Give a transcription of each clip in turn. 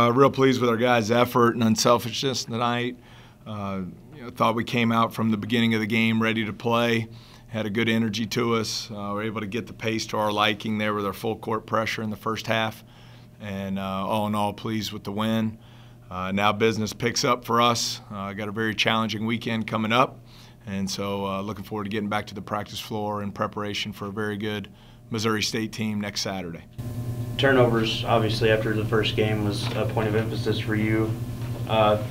Real pleased with our guys' effort and unselfishness tonight. Thought we came out from the beginning of the game ready to play, had a good energy to us. Were able to get the pace to our liking there with our full court pressure in the first half. And all in all, pleased with the win. Now business picks up for us. Got a very challenging weekend coming up. And so looking forward to getting back to the practice floor in preparation for a very good Missouri State team next Saturday. Turnovers, obviously, after the first game was a point of emphasis for you.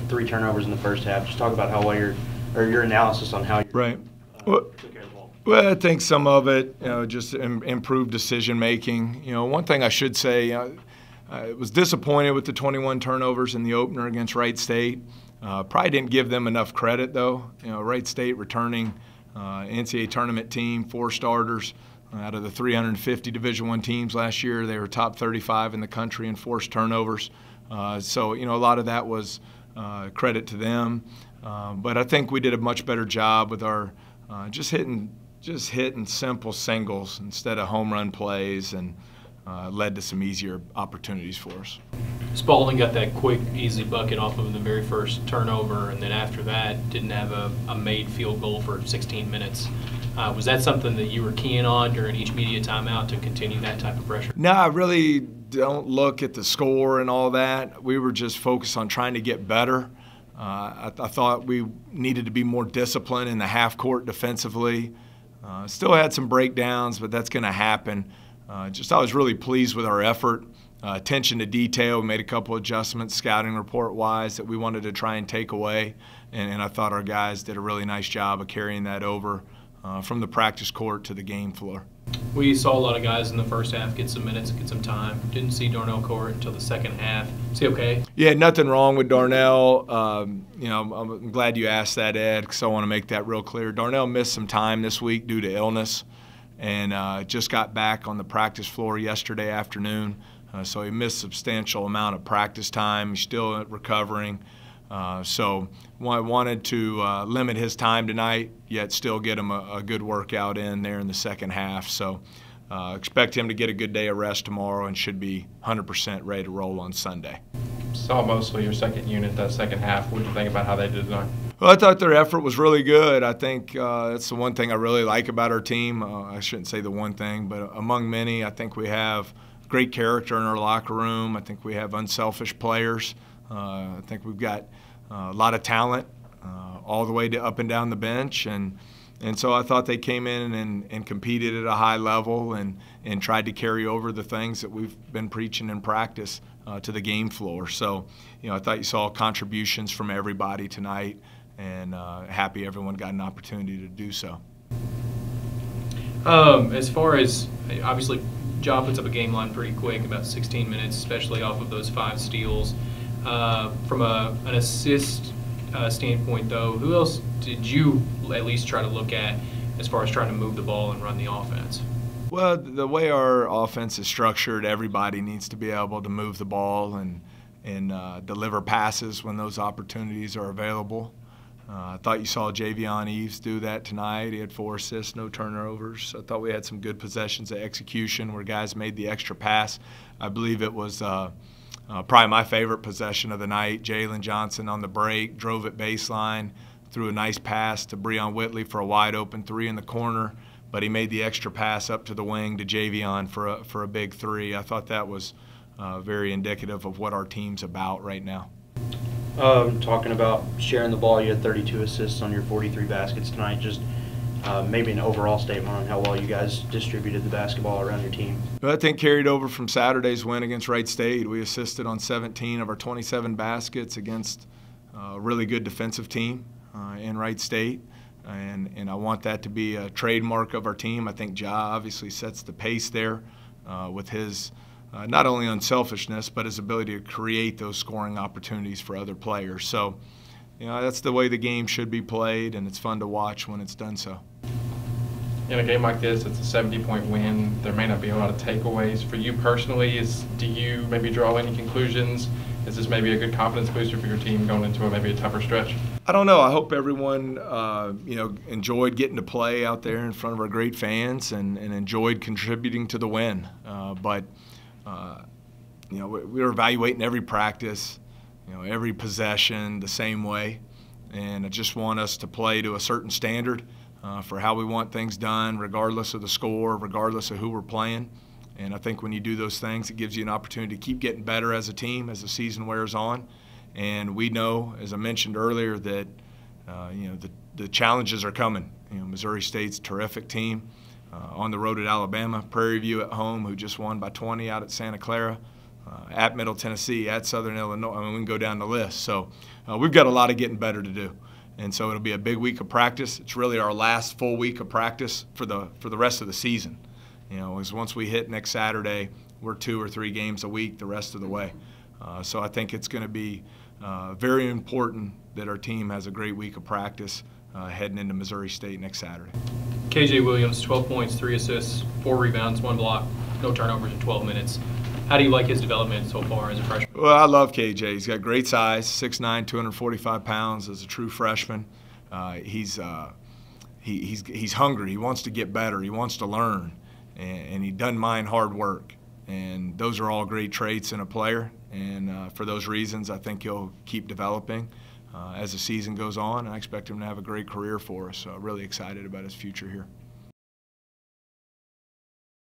3 turnovers in the first half. Just talk about how well your analysis on how you took care of the ball. Well, I think some of it, just improved decision making. One thing I should say, I was disappointed with the 21 turnovers in the opener against Wright State. Probably didn't give them enough credit, though. Wright State returning NCAA tournament team, 4 starters. Out of the 350 Division I teams last year, they were top 35 in the country in forced turnovers. So, a lot of that was credit to them. But I think we did a much better job with our just hitting simple singles instead of home run plays, and led to some easier opportunities for us. Spalding got that quick, easy bucket off of the very first turnover, and then after that didn't have a made field goal for 16 minutes. Was that something that you were keying on during each media timeout to continue that type of pressure? No, I really don't look at the score and all that. We were just focused on trying to get better. I thought we needed to be more disciplined in the half court defensively. Still had some breakdowns, but that's going to happen. I was really pleased with our effort. Attention to detail. We made a couple adjustments scouting report-wise that we wanted to try and take away, and I thought our guys did a really nice job of carrying that over from the practice court to the game floor. We saw a lot of guys in the first half get some minutes, get some time. Didn't see Darnell Court until the second half. Is he okay? Yeah, nothing wrong with Darnell. I'm glad you asked that, Ed, because I want to make that real clear. Darnell missed some time this week due to illness, and just got back on the practice floor yesterday afternoon. So he missed a substantial amount of practice time. He's still recovering. So I wanted to limit his time tonight, yet still get him a good workout in there in the second half. So expect him to get a good day of rest tomorrow and should be 100% ready to roll on Sunday. Saw mostly your second unit that second half. What did you think about how they did tonight? Well, I thought their effort was really good. I think that's the one thing I really like about our team. I shouldn't say the one thing, but among many, I think we have great character in our locker room. I think we have unselfish players. I think we've got a lot of talent all the way to up and down the bench, and so I thought they came in and competed at a high level and tried to carry over the things that we've been preaching in practice to the game floor. So, I thought you saw contributions from everybody tonight, and happy everyone got an opportunity to do so. As far as, obviously, Ja puts up a game line pretty quick, about 16 minutes, especially off of those 5 steals. From an assist standpoint, though, who else did you at least try to look at as far as trying to move the ball and run the offense? Well, the way our offense is structured, everybody needs to be able to move the ball and deliver passes when those opportunities are available. I thought you saw Javion Eves do that tonight. He had 4 assists, no turnovers. I thought we had some good possessions of execution where guys made the extra pass. I believe it was probably my favorite possession of the night. Jalen Johnson on the break, drove it baseline, threw a nice pass to Breon Whitley for a wide open 3 in the corner, but he made the extra pass up to the wing to Javion for a big 3. I thought that was very indicative of what our team's about right now. Talking about sharing the ball, you had 32 assists on your 43 baskets tonight. Just maybe an overall statement on how well you guys distributed the basketball around your team. I think carried over from Saturday's win against Wright State. We assisted on 17 of our 27 baskets against a really good defensive team in Wright State. And I want that to be a trademark of our team. I think Ja obviously sets the pace there with his not only unselfishness, but his ability to create those scoring opportunities for other players. So, that's the way the game should be played, and it's fun to watch when it's done so. In a game like this, it's a 70-point win. There may not be a lot of takeaways. For you personally, do you maybe draw any conclusions? Is this maybe a good confidence booster for your team going into maybe a tougher stretch? I don't know. I hope everyone, enjoyed getting to play out there in front of our great fans and enjoyed contributing to the win. But we're evaluating every practice, every possession the same way. And I just want us to play to a certain standard for how we want things done, regardless of the score, regardless of who we're playing. And I think when you do those things, it gives you an opportunity to keep getting better as a team as the season wears on. And we know, as I mentioned earlier, that the challenges are coming. Missouri State's a terrific team. On the road at Alabama, Prairie View at home, who just won by 20 out at Santa Clara, at Middle Tennessee, at Southern Illinois. We can go down the list. So we've got a lot of getting better to do. And so it'll be a big week of practice. It's really our last full week of practice for the rest of the season. Because once we hit next Saturday, we're 2 or 3 games a week the rest of the way. So I think it's going to be very important that our team has a great week of practice heading into Missouri State next Saturday. KJ Williams, 12 points, 3 assists, 4 rebounds, 1 block, no turnovers in 12 minutes. How do you like his development so far as a freshman? Well, I love KJ. He's got great size, 6'9", 245 pounds as a true freshman. He's hungry. He wants to get better. He wants to learn, and he doesn't mind hard work. And those are all great traits in a player. And for those reasons, I think he'll keep developing as the season goes on. I expect him to have a great career for us. So really excited about his future here.